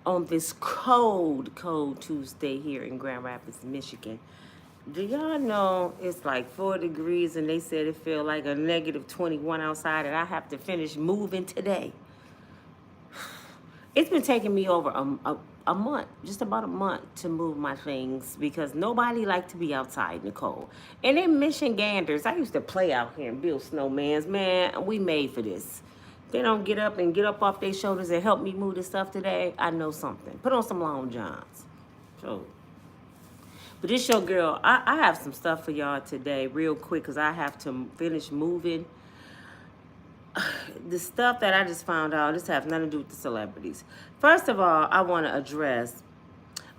on this cold Tuesday here in Grand Rapids, Michigan. Do y'all know it's like 4 degrees and they said it feel like a negative 21 outside and I have to finish moving today? It's been taking me over a month, just about a month, to move my things because nobody liked to be outside in the cold. And in Michiganders, I used to play out here and build snowmans. Man, we made for this. They don't get up off their shoulders and help me move this stuff today. I know something. Put on some long johns. So, but this your girl. I have some stuff for y'all today real quick because I have to finish moving. The stuff that I just found out, this has nothing to do with the celebrities. First of all, I want to address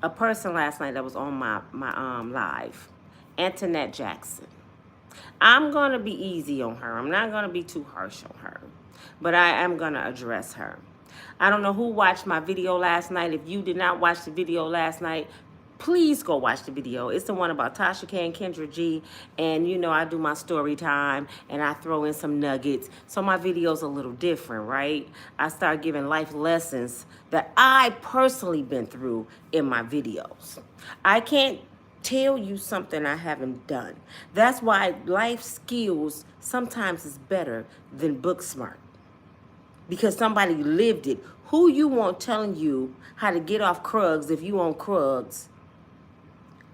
a person last night that was on my live, Antoinette Jackson. I'm going to be easy on her. I'm not going to be too harsh on her, but I am going to address her. I don't know who watched my video last night. If you did not watch the video last night, please go watch the video. It's the one about Tasha K and Kendra G. And you know, I do my story time and I throw in some nuggets. So my video's a little different, right? I start giving life lessons that I personally been through in my videos. I can't tell you something I haven't done. That's why life skills sometimes is better than book smart. Because somebody lived it. Who you want telling you how to get off Krugs if you on Krugs?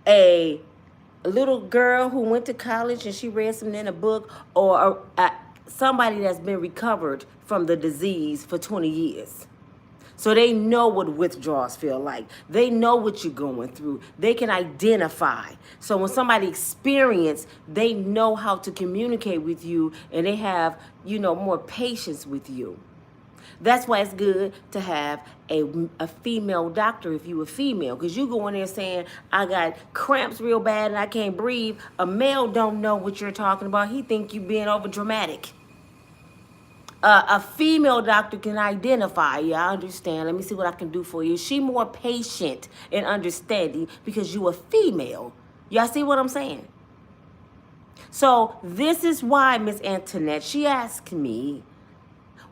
A little girl who went to college and she read something in a book, or somebody that's been recovered from the disease for 20 years. So they know what withdrawals feel like. They know what you're going through. They can identify. So when somebody experience, they know how to communicate with you and they have, you know, more patience with you. That's why it's good to have a female doctor if you a female. Because you go in there saying, I got cramps real bad and I can't breathe. A male don't know what you're talking about. He think you being over dramatic. A female doctor can identify. Yeah, I understand. Let me see what I can do for you. She more patient and understanding because you a female. Y'all see what I'm saying? So this is why Miss Antoinette, she asked me,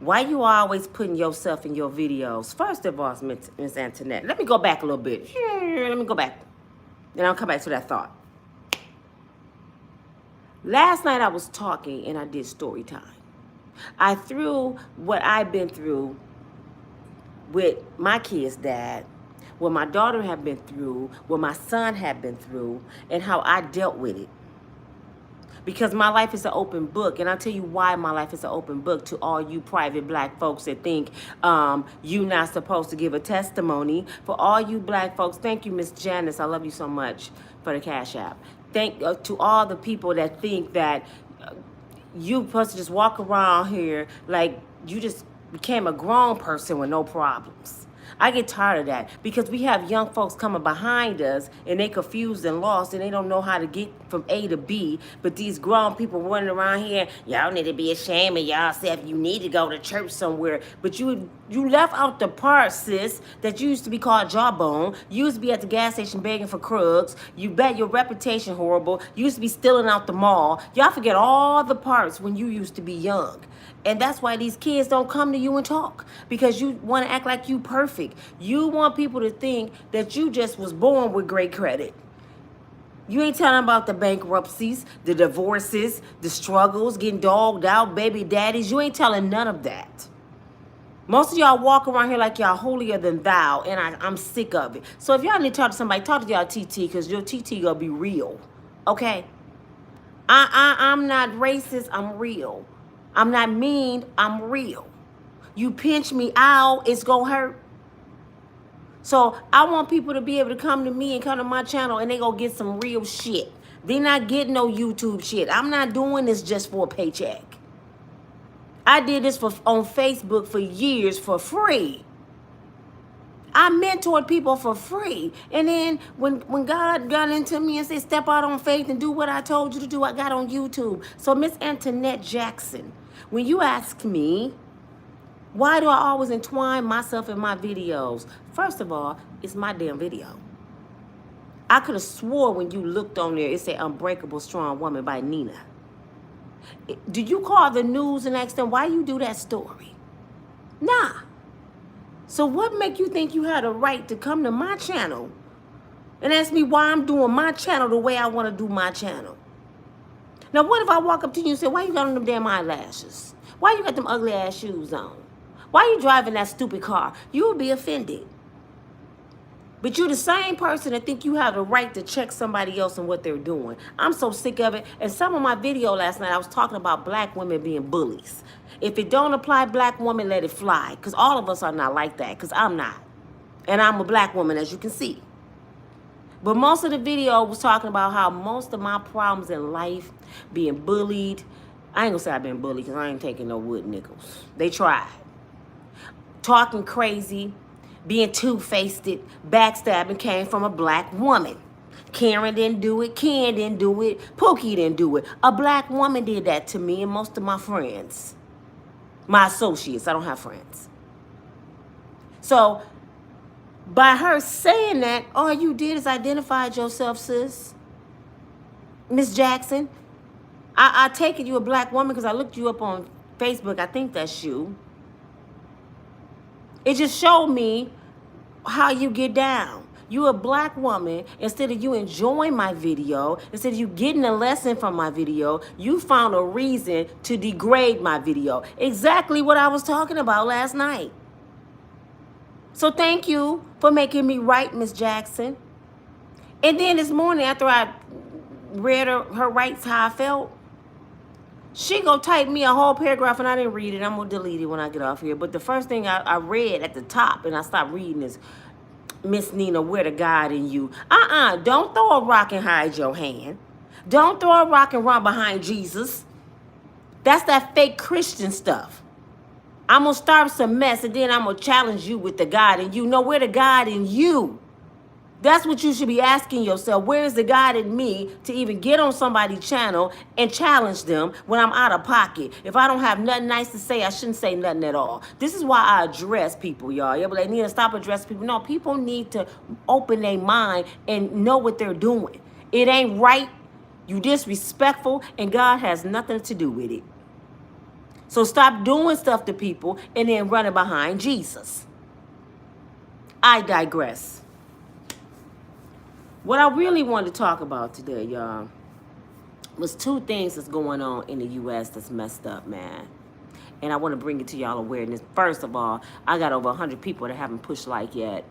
why you always putting yourself in your videos? First of all, Miss Antoinette, let me go back a little bit. Let me go back. Then I'll come back to that thought. Last night I was talking and I did story time. I threw what I've been through with my kid's dad, what my daughter had been through, what my son had been through, and how I dealt with it. Because my life is an open book. And I'll tell you why my life is an open book to all you private black folks that think you're not supposed to give a testimony. For all you black folks, thank you, Miss Janice. I love you so much for the Cash App. Thank to all the people that think that you supposed to just walk around here like you just became a grown person with no problems. I get tired of that because we have young folks coming behind us and they confused and lost and they don't know how to get from A to B. But these grown people running around here, y'all need to be ashamed of yourself. You need to go to church somewhere. But you left out the part, sis, that you used to be called Jawbone. You used to be at the gas station begging for Krugs. You bet your reputation horrible. You used to be stealing out the mall. Y'all forget all the parts when you used to be young. And that's why these kids don't come to you and talk. Because you want to act like you perfect. You want people to think that you just was born with great credit. You ain't telling about the bankruptcies, the divorces, the struggles, getting dogged out, baby daddies. You ain't telling none of that. Most of y'all walk around here like y'all holier than thou. And I'm sick of it. So if y'all need to talk to somebody, talk to y'all TT. Because your TT gonna be real. Okay? I'm not racist. I'm real. I'm not mean, I'm real. You pinch me, ow, it's gonna hurt. So I want people to be able to come to me and come to my channel and they gonna get some real shit. They're not getting no YouTube shit. I'm not doing this just for a paycheck. I did this on Facebook for years for free. I mentored people for free. And then when God got into me and said, step out on faith and do what I told you to do, I got on YouTube. So Miss Antoinette Jackson, when you ask me, why do I always entwine myself in my videos? First of all, it's my damn video. I could have swore when you looked on there, it said Unbreakable Strong Woman by Nina. Did you call the news and ask them, why you do that story? Nah. So what make you think you had a right to come to my channel and ask me why I'm doing my channel the way I want to do my channel? Now, what if I walk up to you and say, why you got on them damn eyelashes? Why you got them ugly ass shoes on? Why you driving that stupid car? You would be offended. But you're the same person that think you have the right to check somebody else and what they're doing. I'm so sick of it. And some of my video last night, I was talking about black women being bullies. If it don't apply black woman, let it fly. Because all of us are not like that. Because I'm not. And I'm a black woman, as you can see. But most of the video was talking about how most of my problems in life, being bullied. I ain't gonna say I've been bullied because I ain't taking no wood nickels. They tried. Talking crazy, being two-faced, backstabbing came from a black woman. Karen didn't do it. Ken didn't do it. Pookie didn't do it. A black woman did that to me and most of my friends. My associates. I don't have friends. So, by her saying that, all you did is identified yourself, sis. Miss Jackson. I take it you a black woman because I looked you up on Facebook. I think that's you. It just showed me how you get down. You a black woman. Instead of you enjoying my video, instead of you getting a lesson from my video, you found a reason to degrade my video. Exactly what I was talking about last night. So thank you for making me right, Miss Jackson. And then this morning, after I read her rights, how I felt, she gonna type me a whole paragraph and I didn't read it. I'm gonna delete it when I get off here. But the first thing I read at the top and I stopped reading is, Miss Nina, where the God in you? Don't throw a rock and hide your hand. Don't throw a rock and run behind Jesus. That's that fake Christian stuff. I'm gonna start some mess and then I'm gonna challenge you with the God in you. No, where the God in you? That's what you should be asking yourself. Where is the God in me to even get on somebody's channel and challenge them when I'm out of pocket? If I don't have nothing nice to say, I shouldn't say nothing at all. This is why I address people, y'all. Yeah, but they need to stop addressing people. No, people need to open their mind and know what they're doing. It ain't right. You disrespectful, and God has nothing to do with it. So stop doing stuff to people and then running behind Jesus. I digress. What I really wanted to talk about today, y'all, was two things that's going on in the U.S. that's messed up, man. And I want to bring it to y'all awareness. First of all, I got over 100 people that haven't pushed like yet.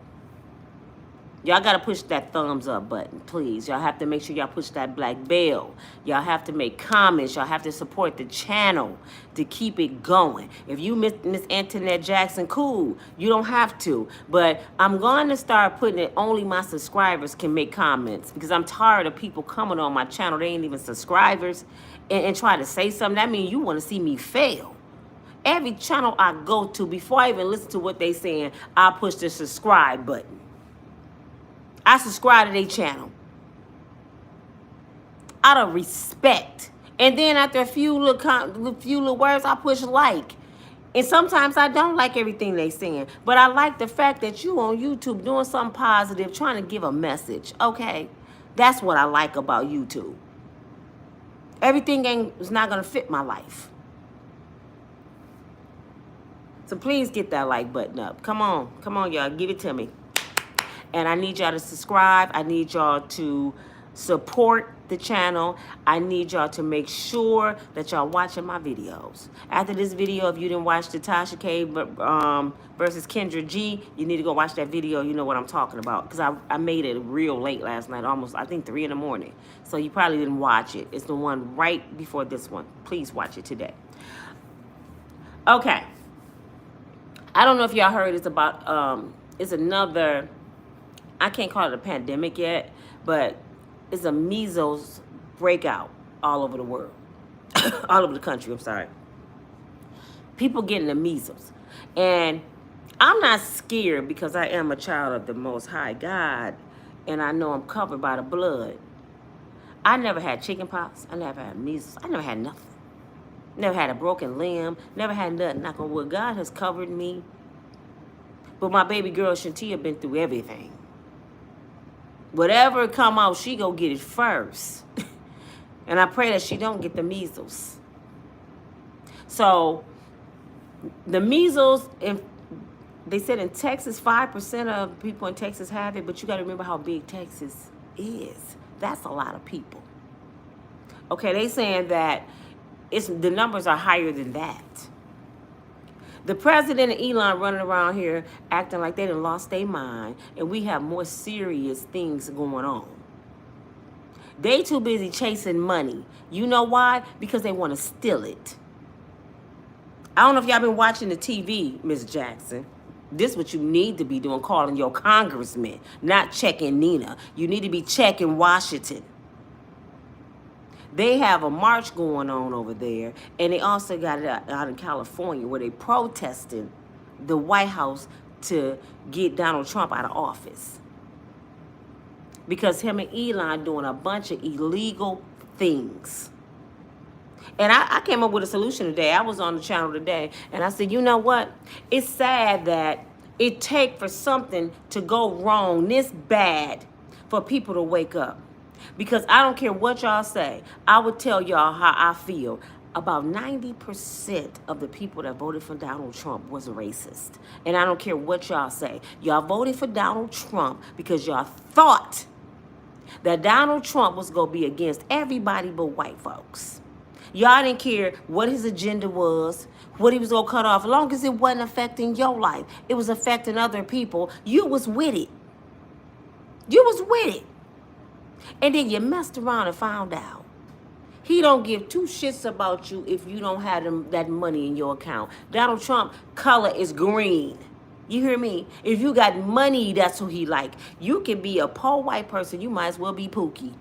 Y'all got to push that thumbs up button, please. Y'all have to make sure y'all push that black bell. Y'all have to make comments. Y'all have to support the channel to keep it going. If you miss Antoinette Jackson, cool. You don't have to. But I'm going to start putting it only my subscribers can make comments because I'm tired of people coming on my channel. They ain't even subscribers and try to say something. That means you want to see me fail. Every channel I go to, before I even listen to what they saying, I push the subscribe button. I subscribe to their channel out of respect. And then after a few little words, I push like. And sometimes I don't like everything they saying. But I like the fact that you on YouTube doing something positive, trying to give a message. Okay? That's what I like about YouTube. Everything is not going to fit my life. So please get that like button up. Come on. Come on, y'all. Give it to me. And I need y'all to subscribe. I need y'all to support the channel. I need y'all to make sure that y'all watching my videos. After this video, if you didn't watch the Tasha K versus Kendra G, you need to go watch that video. You know what I'm talking about. Because I made it real late last night, almost, I think, 3 in the morning. So you probably didn't watch it. It's the one right before this one. Please watch it today. Okay. I don't know if y'all heard it's about, it's another... I can't call it a pandemic yet, but it's a measles breakout all over the world. All over the country, I'm sorry. People getting the measles. And I'm not scared because I am a child of the Most High God, and I know I'm covered by the blood. I never had chicken pox. I never had measles. I never had nothing. Never had a broken limb. Never had nothing. Knock on wood. God has covered me. But my baby girl, Shantia, been through everything. Whatever come out, she go get it first. And I pray that she don't get the measles. So, the measles They said in Texas, 5% of people in Texas have it, but you got to remember how big Texas is. That's a lot of people. Okay, they saying that the numbers are higher than that. The president and Elon running around here acting like they done lost their mind, and we have more serious things going on. They too busy chasing money. You know why? Because they want to steal it. I don't know if y'all been watching the TV, Miss Jackson. This is what you need to be doing, calling your congressman, not checking Nina. You need to be checking Washington. They have a march going on over there, and they also got it out in California where they protesting the White House to get Donald Trump out of office. Because him and Elon doing a bunch of illegal things. And I came up with a solution today. I was on the channel today, and I said, you know what? It's sad that it take for something to go wrong this bad for people to wake up. Because I don't care what y'all say. I would tell y'all how I feel. About 90% of the people that voted for Donald Trump was racist. And I don't care what y'all say. Y'all voted for Donald Trump because y'all thought that Donald Trump was going to be against everybody but white folks. Y'all didn't care what his agenda was, what he was going to cut off. As long as it wasn't affecting your life, it was affecting other people. You was with it. You was with it. And then you messed around and found out he don't give two shits about you if you don't have that money in your account. Donald Trump color is green. You hear me? If you got money, that's who he like. You can be a poor white person. You might as well be Pookie.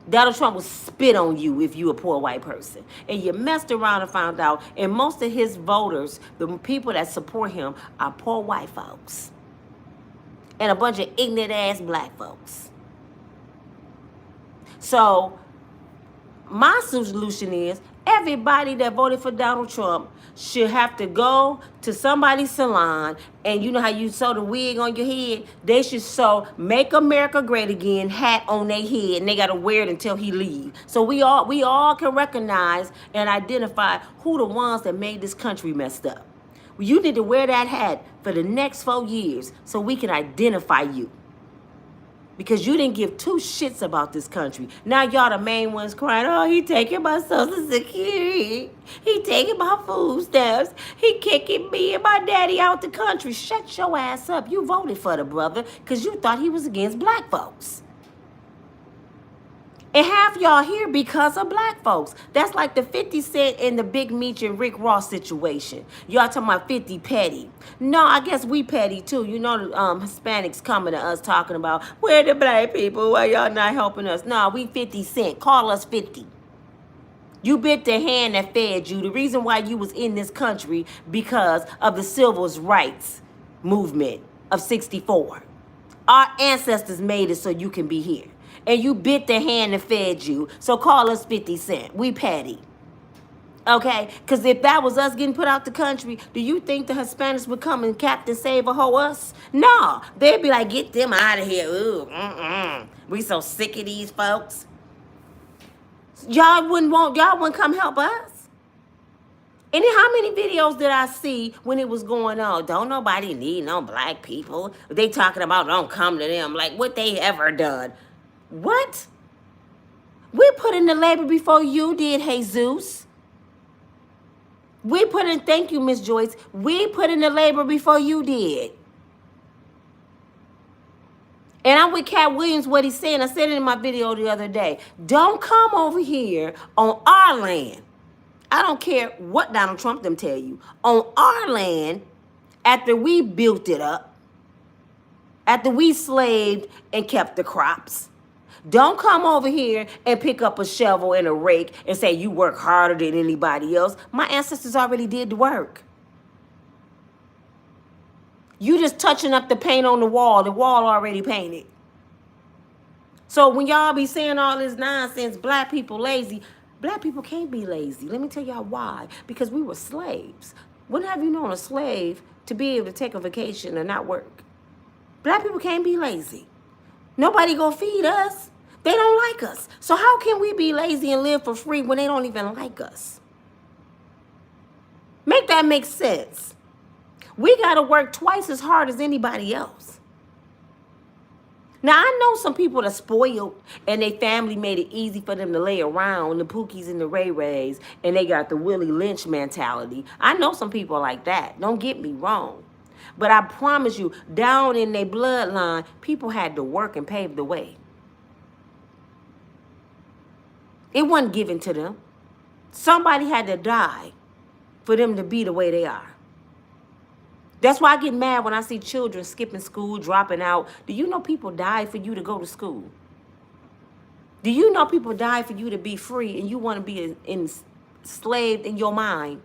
Donald Trump will spit on you if you a poor white person. And you messed around and found out. And most of his voters, the people that support him, are poor white folks. And a bunch of ignorant ass black folks. So, my solution is everybody that voted for Donald Trump should have to go to somebody's salon, and you know how you sew the wig on your head? They should sew "Make America Great Again" hat on their head, and they got to wear it until he leaves. So we all can recognize and identify who the ones that made this country messed up. You need to wear that hat for the next 4 years so we can identify you. Because you didn't give two shits about this country. Now y'all the main ones crying, oh, he taking my Social Security. He taking my food stamps. He kicking me and my daddy out the country. Shut your ass up. You voted for the brother because you thought he was against black folks. And half y'all here because of black folks. That's like the 50 Cent and the Big Meech and Rick Ross situation. Y'all talking about 50 petty. No, I guess we petty too. You know the Hispanics coming to us talking about, where the black people? Why y'all not helping us? No, we 50 Cent. Call us 50. You bit the hand that fed you. The reason why you was in this country because of the civil rights movement of 64. Our ancestors made it so you can be here. And you bit the hand that fed you. So call us 50 Cent. We petty. Okay? Because if that was us getting put out the country, do you think the Hispanics would come and Captain Save a hoe us? No. They'd be like, get them out of here. Ooh, we so sick of these folks. Y'all wouldn't come help us. And then how many videos did I see when it was going on? Don't nobody need no black people. They talking about don't come to them. Like, what they ever done? What? We put in the labor before you did, Jesus. We put in, thank you, Miss Joyce. We put in the labor before you did. And I'm with Cat Williams, what he's saying. I said it in my video the other day. Don't come over here on our land. I don't care what Donald Trump them tell you. On our land, after we built it up, after we slaved and kept the crops. Don't come over here and pick up a shovel and a rake and say you work harder than anybody else. My ancestors already did the work. You just touching up the paint on the wall already painted. So when y'all be saying all this nonsense, black people lazy, black people can't be lazy. Let me tell y'all why. Because we were slaves. When have you known a slave to be able to take a vacation and not work? Black people can't be lazy. Nobody gonna feed us. They don't like us. So how can we be lazy and live for free when they don't even like us? Make that make sense. We got to work twice as hard as anybody else. Now, I know some people that spoiled and their family made it easy for them to lay around, the Pookies and the Ray Rays, and they got the Willie Lynch mentality. I know some people like that. Don't get me wrong. But I promise you, down in their bloodline, people had to work and pave the way. It wasn't given to them. Somebody had to die for them to be the way they are. That's why I get mad when I see children skipping school, dropping out. Do you know people die for you to go to school? Do you know people die for you to be free and you want to be enslaved in your mind?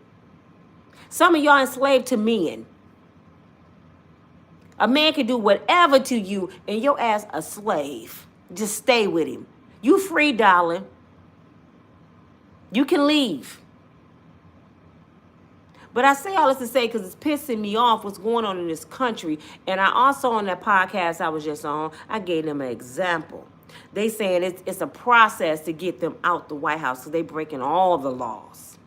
Some of y'all enslaved to men. A man can do whatever to you and your ass a slave. Just stay with him. You free, darling. You can leave. But I say all this to say because it's pissing me off what's going on in this country. And I also, on that podcast I was just on, I gave them an example. They saying it's a process to get them out the White House because they breaking all the laws.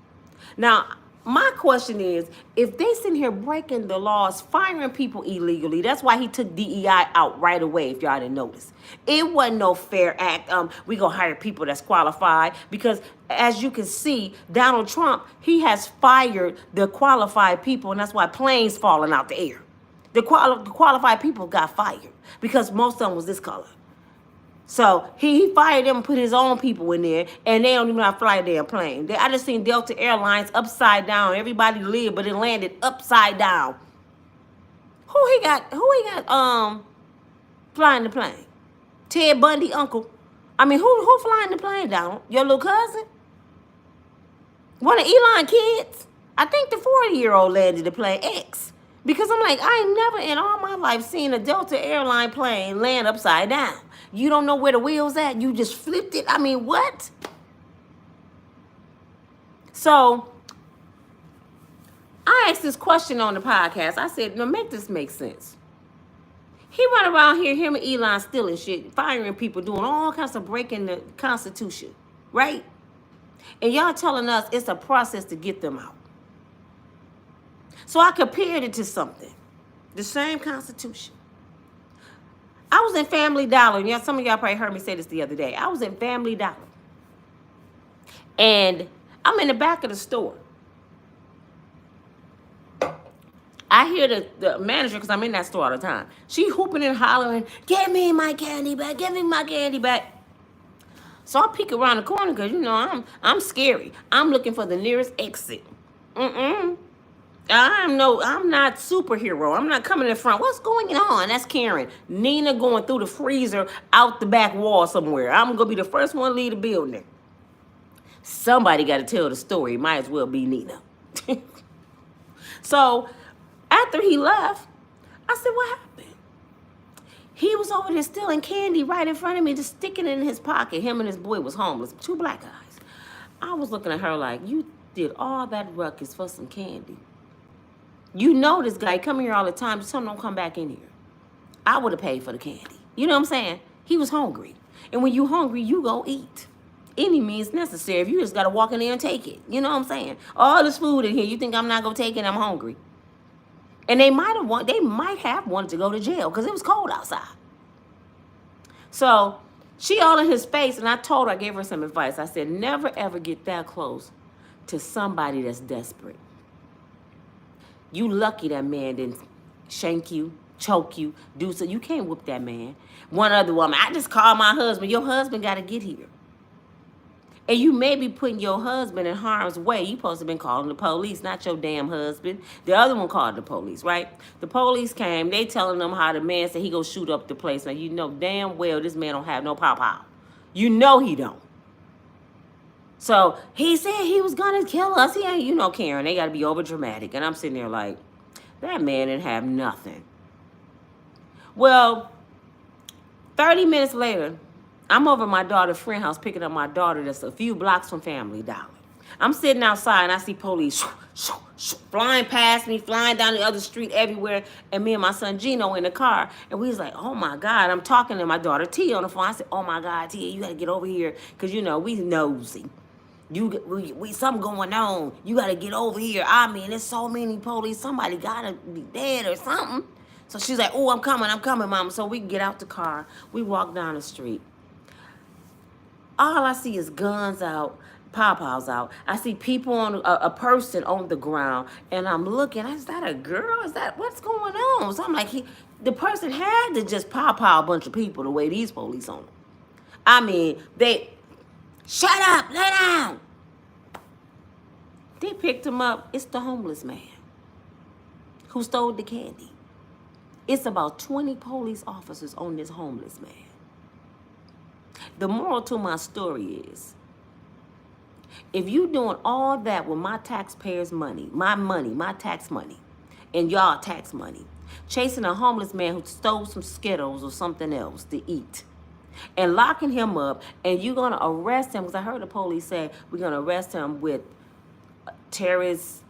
Now, my question is, if they sitting here breaking the laws, firing people illegally, that's why he took DEI out right away, if y'all didn't notice. It wasn't no fair act. We gonna hire people that's qualified because, as you can see, Donald Trump, he has fired the qualified people, and that's why planes falling out the air. The qualified people got fired because most of them was this color. So he fired them and put his own people in there, and they don't even know how to fly a damn plane. I just seen Delta Airlines upside down. Everybody lived, but it landed upside down. Who he got flying the plane? Ted Bundy uncle. I mean, who flying the plane down? Your little cousin? One of Elon kids? I think the 40-year-old landed the plane X. Because I'm like, I ain't never in all my life seen a Delta airline plane land upside down. You don't know where the wheel's at. You just flipped it. I mean, what? So I asked this question on the podcast. I said, no, make this make sense. He run around here, him and Elon stealing shit, firing people, doing all kinds of breaking the Constitution, right? And y'all telling us it's a process to get them out. So I compared it to something. The same Constitution. I was in Family Dollar. Yeah, some of y'all probably heard me say this the other day. I was in Family Dollar. And I'm in the back of the store. I hear the manager, because I'm in that store all the time. She hooping and hollering, give me my candy back, give me my candy back. So I peek around the corner because, you know, I'm scary. I'm looking for the nearest exit. I'm not superhero. I'm not coming in front. What's going on? That's Karen. Nina going through the freezer out the back wall somewhere. I'm going to be the first one to leave the building. Somebody got to tell the story. Might as well be Nina. So after he left, I said, what happened? He was over there stealing candy right in front of me, just sticking it in his pocket. Him and his boy was homeless. 2 black guys. I was looking at her like, you did all that ruckus for some candy. You know this guy, come here all the time, just tell him don't come back in here. I would have paid for the candy. You know what I'm saying? He was hungry. And when you hungry, you go eat. Any means necessary. If you just got to walk in there and take it. You know what I'm saying? All this food in here, you think I'm not going to take it? I'm hungry. And they might have wanted to go to jail because it was cold outside. So she all in his face, and I gave her some advice. I said, never ever get that close to somebody that's desperate. You lucky that man didn't shank you, choke you, do so. You can't whoop that man. One other woman, I just called my husband. Your husband got to get here. And you may be putting your husband in harm's way. You supposed to have been calling the police, not your damn husband. The other one called the police, right? The police came. They telling them how the man said he go shoot up the place. Now, you know damn well this man don't have no pow-pow. You know he don't. So he said he was going to kill us. He ain't, you know, Karen, they got to be over dramatic. And I'm sitting there like, that man didn't have nothing. Well, 30 minutes later, I'm over at my daughter's friend house picking up my daughter that's a few blocks from Family Dollar. I'm sitting outside and I see police flying past me, flying down the other street everywhere. And me and my son Gino in the car. And we was like, oh my God. I'm talking to my daughter Tia on the phone. I said, oh my God, Tia, you got to get over here. Because, you know, we nosy. We something going on. You got to get over here. I mean, there's so many police. Somebody got to be dead or something. So she's like, oh, I'm coming, Mama. So we get out the car. We walk down the street. All I see is guns out, pawpaws out. I see people on a person on the ground, and I'm looking. Is that a girl? Is that what's going on? So I'm like, the person had to just pawpaw a bunch of people the way these police on them. I mean, they shut up, lay down. They picked him up. It's the homeless man who stole the candy. It's about 20 police officers on this homeless man. The moral to my story is, if you doing all that with my taxpayers' money, my tax money, and y'all tax money, chasing a homeless man who stole some Skittles or something else to eat, and locking him up, and you're going to arrest him, because I heard the police say we're going to arrest him with terrorist,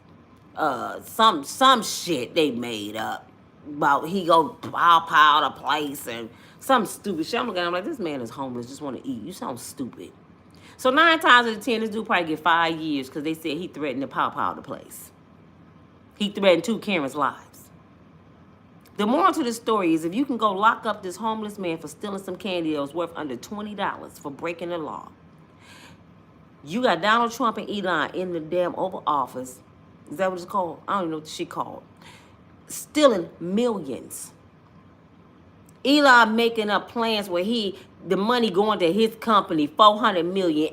some shit they made up about he go pow the place and some stupid shit. I'm like, this man is homeless, just want to eat. You sound stupid. So 9 times out of 10, this dude probably get 5 years because they said he threatened to pow the place. He threatened 2 Karen's lives. The moral to the story is, if you can go lock up this homeless man for stealing some candy that was worth under $20 for breaking the law, you got Donald Trump and Elon in the damn Oval Office. Is that what it's called? I don't even know what the shit called. Stealing millions. Elon making up plans where the money going to his company, 400 million,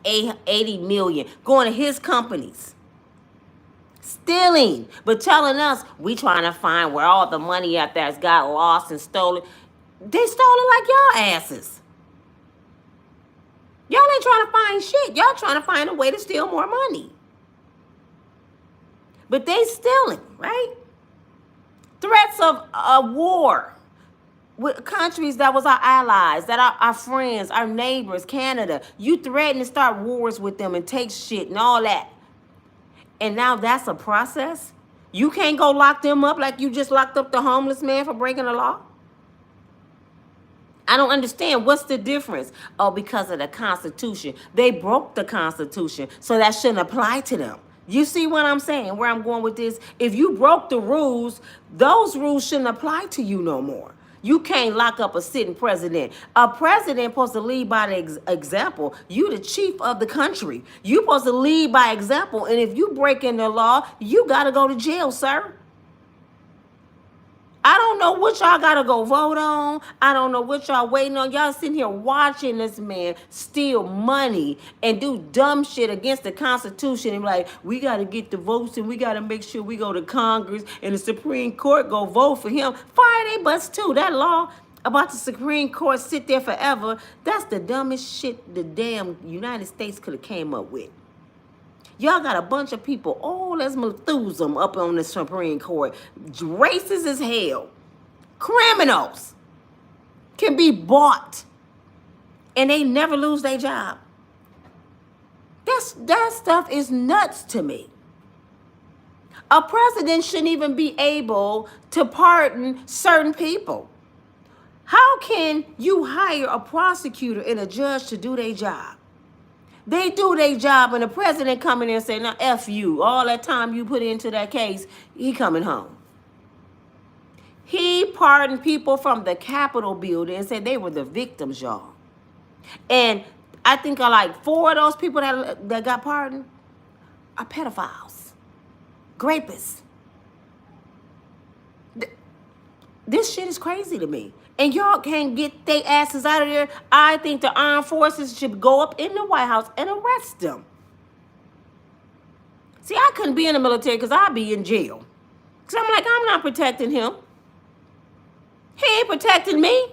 80 million, going to his companies. Stealing, but telling us we trying to find where all the money out there's got lost and stolen. They stole it like y'all asses. Y'all ain't trying to find shit. Y'all trying to find a way to steal more money. But they stealing, right? Threats of a war with countries that was our allies, that are our friends, our neighbors, Canada. You threaten to start wars with them and take shit and all that. And now that's a process? You can't go lock them up like you just locked up the homeless man for breaking the law? I don't understand. What's the difference? Oh, because of the Constitution. They broke the Constitution, so that shouldn't apply to them. You see what I'm saying, where I'm going with this? If you broke the rules, those rules shouldn't apply to you no more. You can't lock up a sitting president. A president supposed to lead by the example. You the chief of the country. You supposed to lead by example. And if you break in the law, you got to go to jail, sir. I don't know what y'all got to go vote on. I don't know what y'all waiting on. Y'all sitting here watching this man steal money and do dumb shit against the Constitution. And like, we got to get the votes and we got to make sure we go to Congress and the Supreme Court go vote for him. Fire they butts too. That law about the Supreme Court sit there forever, that's the dumbest shit the damn United States could have came up with. Y'all got a bunch of people, all as Methuselah up on the Supreme Court, racist as hell, criminals, can be bought, and they never lose their job. That stuff is nuts to me. A president shouldn't even be able to pardon certain people. How can you hire a prosecutor and a judge to do their job? They do their job, and the president come in and say, now, F you. All that time you put into that case, he coming home. He pardoned people from the Capitol building and said they were the victims, y'all. And I think like 4 of those people that got pardoned are pedophiles, rapists. This shit is crazy to me. And y'all can't get their asses out of there. I think the armed forces should go up in the White House and arrest them. See, I couldn't be in the military because I'd be in jail. Because I'm like, I'm not protecting him. He ain't protecting me.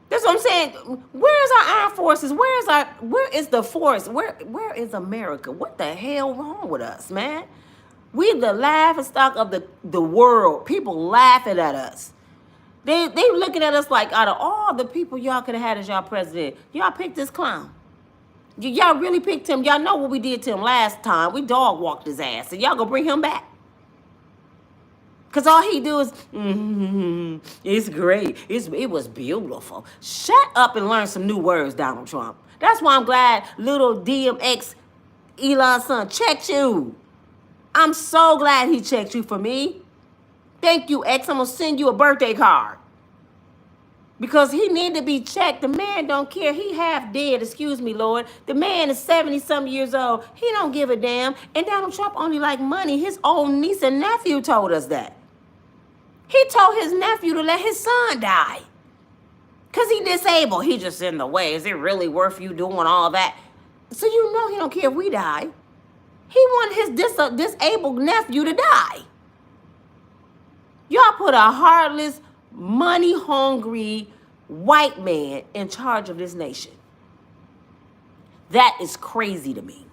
That's what I'm saying. Where's our armed forces? Where is the force? Where is America? What the hell wrong with us, man? We the laughingstock of the world. People laughing at us. They looking at us like, out of all the people y'all could have had as y'all president, y'all picked this clown. Y'all really picked him. Y'all know what we did to him last time. We dog walked his ass. And y'all gonna bring him back. Because all he do is, it's great. It was beautiful. Shut up and learn some new words, Donald Trump. That's why I'm glad little DMX Elon's son checked you. I'm so glad he checked you for me. Thank you, X. I'm going to send you a birthday card. Because he need to be checked. The man don't care. He half dead, excuse me, Lord. The man is 70-something years old. He don't give a damn. And Donald Trump only like money. His own niece and nephew told us that. He told his nephew to let his son die. Because he disabled. He just in the way. Is it really worth you doing all that? So you know he don't care if we die. He wanted his disabled nephew to die. Y'all put a heartless, money-hungry white man in charge of this nation. That is crazy to me.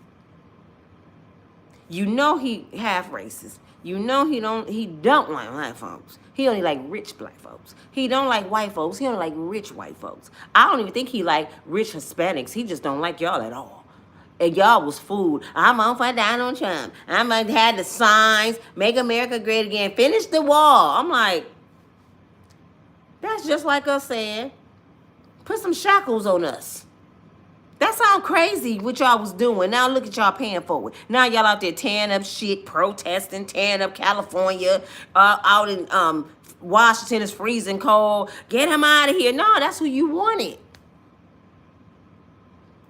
You know he half racist. You know he don't like black folks. He only like rich black folks. He don't like white folks. He only like rich white folks. I don't even think he like rich Hispanics. He just don't like y'all at all. And y'all was fooled. I'm on for Donald Trump. I might had the signs, make America great again, finish the wall. I'm like, that's just like us saying, put some shackles on us. That sound crazy what y'all was doing. Now look at y'all paying for it. Now y'all out there tearing up shit, protesting, tearing up California, out in Washington is freezing cold. Get him out of here. No, that's who you wanted.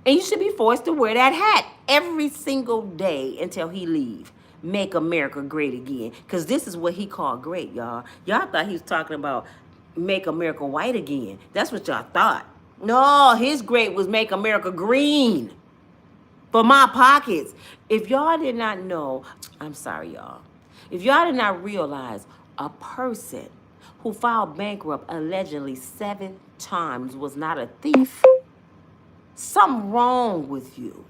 And you should be forced to wear that hat every single day until he leave. Make America great again. Because this is what he called great, y'all. Y'all thought he was talking about make America white again. That's what y'all thought. No, his great was make America green. For my pockets. If y'all did not know, I'm sorry, y'all. If y'all did not realize a person who filed bankrupt allegedly 7 times was not a thief, something wrong with you.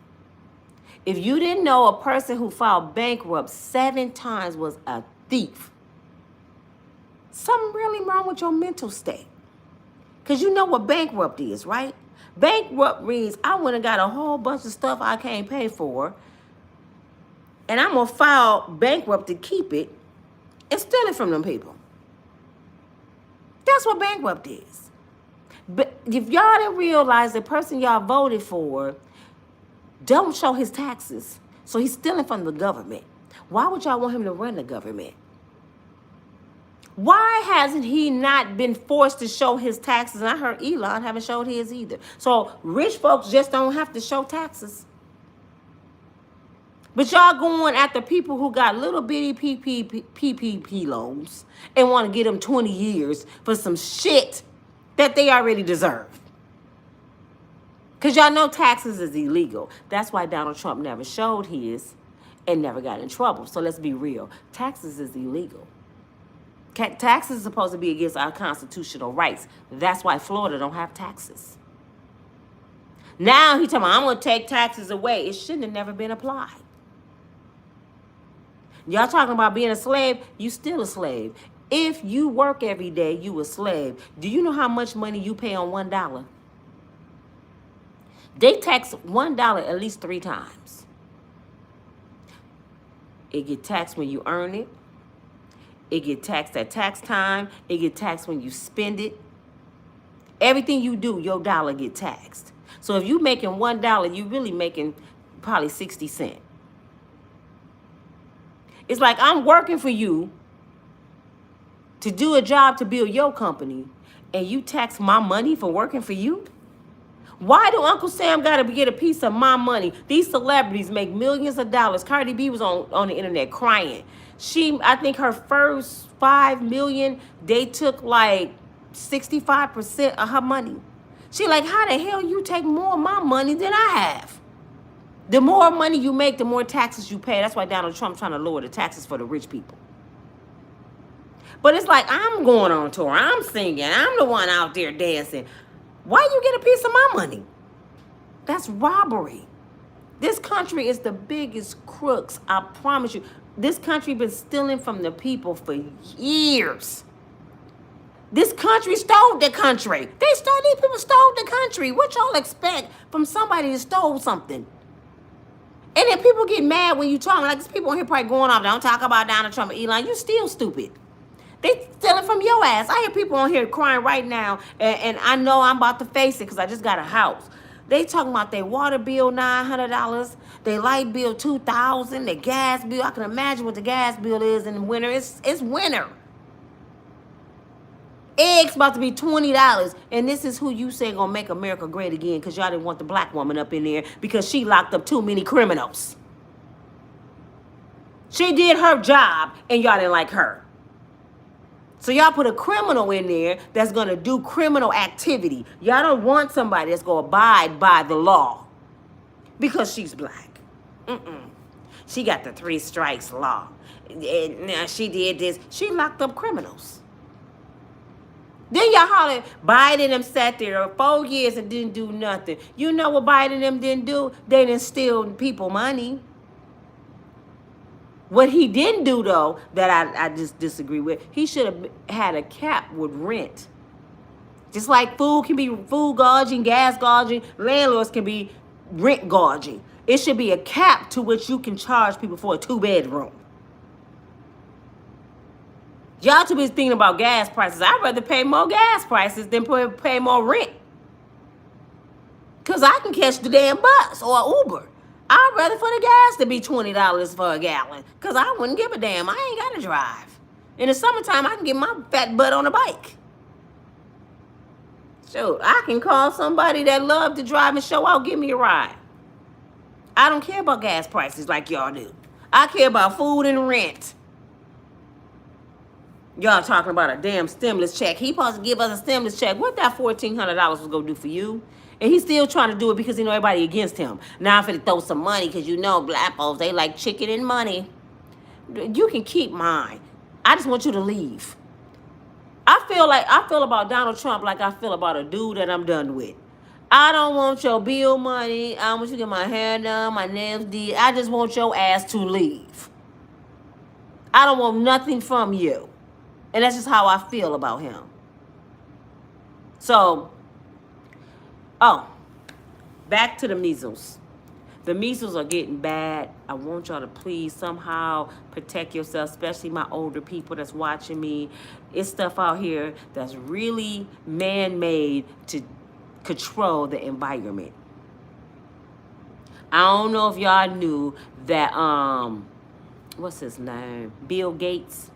If you didn't know a person who filed bankrupt 7 times was a thief, something really wrong with your mental state. Because you know what bankrupt is, right? Bankrupt means I went and got a whole bunch of stuff I can't pay for, and I'm going to file bankrupt to keep it and steal it from them people. That's what bankrupt is. But if y'all didn't realize the person y'all voted for don't show his taxes, so he's stealing from the government, why would y'all want him to run the government? Why hasn't he not been forced to show his taxes? And I heard Elon haven't showed his either. So rich folks just don't have to show taxes. But y'all going after people who got little bitty PPP loans and want to get them 20 years for some shit that they already deserve. Because y'all know taxes is illegal. That's why Donald Trump never showed his and never got in trouble. So let's be real. Taxes is illegal. Taxes is supposed to be against our constitutional rights. That's why Florida don't have taxes. Now he talking about, I'm going to take taxes away. It shouldn't have never been applied. Y'all talking about being a slave? You still a slave. If you work every day, you a slave. Do you know how much money you pay on $1? They tax $1 at least 3 times. It get taxed when you earn it. It get taxed at tax time. It get taxed when you spend it. Everything you do, your dollar get taxed. So if you making $1, you really making probably 60 cents. It's like I'm working for you to do a job to build your company, and you tax my money for working for you? Why do Uncle Sam got to get a piece of my money? These celebrities make millions of dollars. Cardi B was on the internet crying. I think her first 5 million, they took like 65% of her money. She like, how the hell you take more of my money than I have? The more money you make, the more taxes you pay. That's why Donald Trump's trying to lower the taxes for the rich people. But it's like, I'm going on tour. I'm singing. I'm the one out there dancing. Why you get a piece of my money? That's robbery. This country is the biggest crooks, I promise you. This country been stealing from the people for years. This country stole the country. These people stole the country. What y'all expect from somebody that stole something? And then people get mad when you talk. Like, there's people on here probably going off. Don't talk about Donald Trump and Elon. You still stupid. They stealing from your ass. I hear people on here crying right now. And I know I'm about to face it because I just got a house. They talking about their water bill $900, their light bill $2,000, their gas bill. I can imagine what the gas bill is in the winter. It's winter. Eggs about to be $20, and this is who you say gonna make America great again, because y'all didn't want the black woman up in there because she locked up too many criminals. She did her job, and y'all didn't like her. So y'all put a criminal in there that's gonna do criminal activity. Y'all don't want somebody that's gonna abide by the law because she's black. She got the 3 strikes law. And now she did this. She locked up criminals. Then y'all holler, Biden them sat there 4 years and didn't do nothing. You know what Biden them didn't do? They didn't steal people money. What he didn't do, though, that I just disagree with, he should have had a cap with rent. Just like food can be food gouging, gas gouging, landlords can be rent gouging. It should be a cap to which you can charge people for a 2-bedroom. Y'all too busy thinking about gas prices. I'd rather pay more gas prices than pay more rent. Because I can catch the damn bus or Uber. I'd rather for the gas to be $20 for a gallon. Because I wouldn't give a damn. I ain't got to drive. In the summertime, I can get my fat butt on a bike. Shoot, I can call somebody that love to drive and show out, give me a ride. I don't care about gas prices like y'all do. I care about food and rent. Y'all talking about a damn stimulus check. He supposed to give us a stimulus check. What that $1,400 was going to do for you? And he's still trying to do it because he know everybody against him. Now I'm finna throw some money because you know black folks, they like chicken and money. You can keep mine. I just want you to leave. I feel about Donald Trump like I feel about a dude that I'm done with. I don't want your bill money. I don't want you to get my hair done, my nails did. I just want your ass to leave. I don't want nothing from you. And that's just how I feel about him. So, back to the measles. The measles are getting bad. I want y'all to please somehow protect yourself, especially my older people that's watching me. It's stuff out here that's really man-made to control the environment. I don't know if y'all knew that, what's his name? Bill Gates.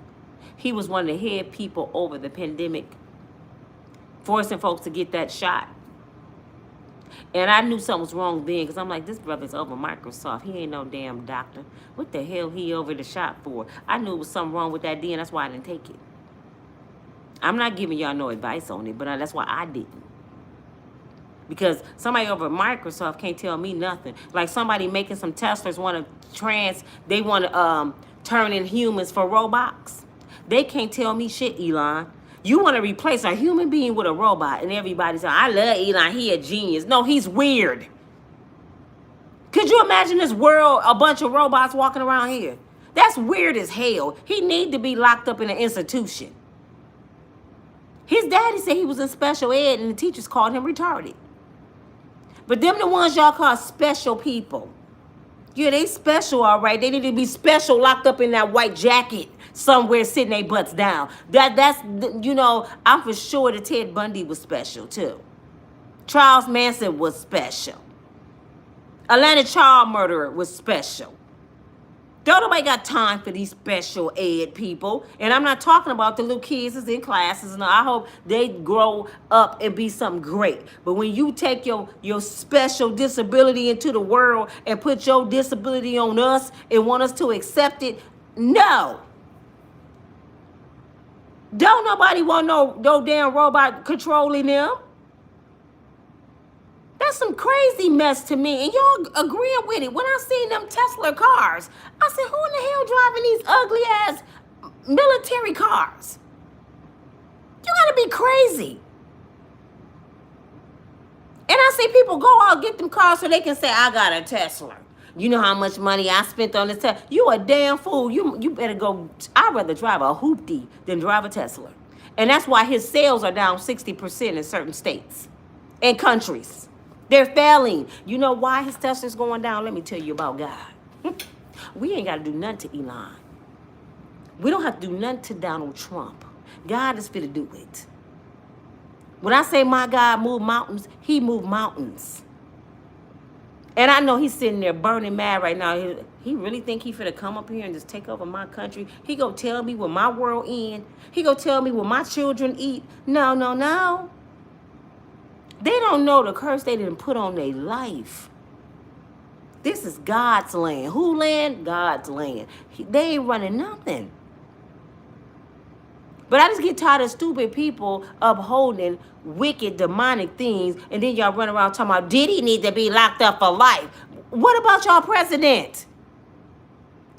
He was one of the head people over the pandemic, forcing folks to get that shot. And I knew something was wrong then, because I'm like, this brother's over Microsoft. He ain't no damn doctor. What the hell he over the shot for? I knew it was something wrong with that then. That's why I didn't take it. I'm not giving y'all no advice on it, but that's why I didn't. Because somebody over Microsoft can't tell me nothing. Like somebody making some Teslas they want to turn in humans for robots. They can't tell me shit, Elon. You want to replace a human being with a robot, and everybody's saying, I love Elon, he a genius. No, he's weird. Could you imagine this world, a bunch of robots walking around here? That's weird as hell. He need to be locked up in an institution. His daddy said he was in special ed, and the teachers called him retarded. But them the ones y'all call special people. Yeah, they special, all right. They need to be special, locked up in that white jacket somewhere, sitting their butts down. That's you know, I'm for sure that Ted Bundy was special too. Charles Manson was special. Atlanta child murderer was special. Don't nobody got time for these special ed people. And I'm not talking about the little kids that's in classes. And I hope they grow up and be something great. But when you take your special disability into the world and put your disability on us and want us to accept it, no. Don't nobody want no damn robot controlling them. That's some crazy mess to me, and y'all agreeing with it. When I seen them Tesla cars, I said, who in the hell driving these ugly-ass military cars? You gotta be crazy. And I see people go out, get them cars so they can say, I got a Tesla. You know how much money I spent on this Tesla? You a damn fool. You better go. I'd rather drive a hoopty than drive a Tesla. And that's why his sales are down 60% in certain states and countries. They're failing. You know why his Tesla's going down? Let me tell you about God. We ain't got to do nothing to Elon. We don't have to do nothing to Donald Trump. God is fit to do it. When I say my God moved mountains, he moved mountains. And I know he's sitting there burning mad right now. He really think he finna come up here and just take over my country? He gonna tell me when my world end? He gonna tell me when my children eat? No, no, no. They don't know the curse they didn't put on their life. This is God's land. Who land? God's land. They ain't running nothing. But I just get tired of stupid people upholding wicked, demonic things, and then y'all run around talking about, did he need to be locked up for life? What about y'all president?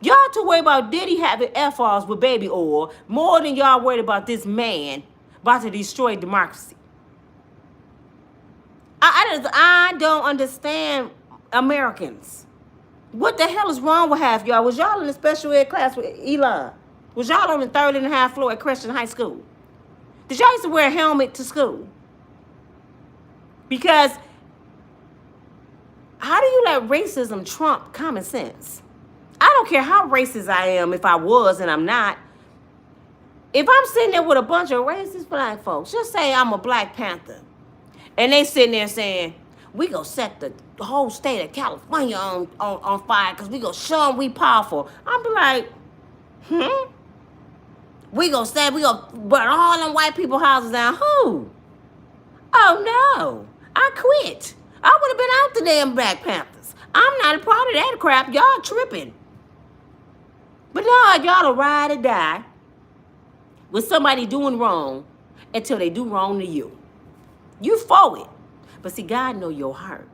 Y'all too worried about Diddy having F-offs with baby oil more than y'all worried about this man about to destroy democracy. I don't understand Americans. What the hell is wrong with half y'all? Was y'all in a special ed class with Elon? Was y'all on the 3rd and a half floor at Christian High School? Did y'all used to wear a helmet to school? Because how do you let racism trump common sense? I don't care how racist I am, if I was and I'm not. If I'm sitting there with a bunch of racist black folks, just say I'm a Black Panther, and they sitting there saying, we gonna set the whole state of California on fire because we gonna show them we powerful. I'm be like, we gonna burn all them white people houses down. Who? Oh no, I quit. I would have been out the damn Black Panthers. I'm not a part of that crap. Y'all tripping. But no, y'all will ride or die with somebody doing wrong until they do wrong to you. You for it. But see, God know your heart.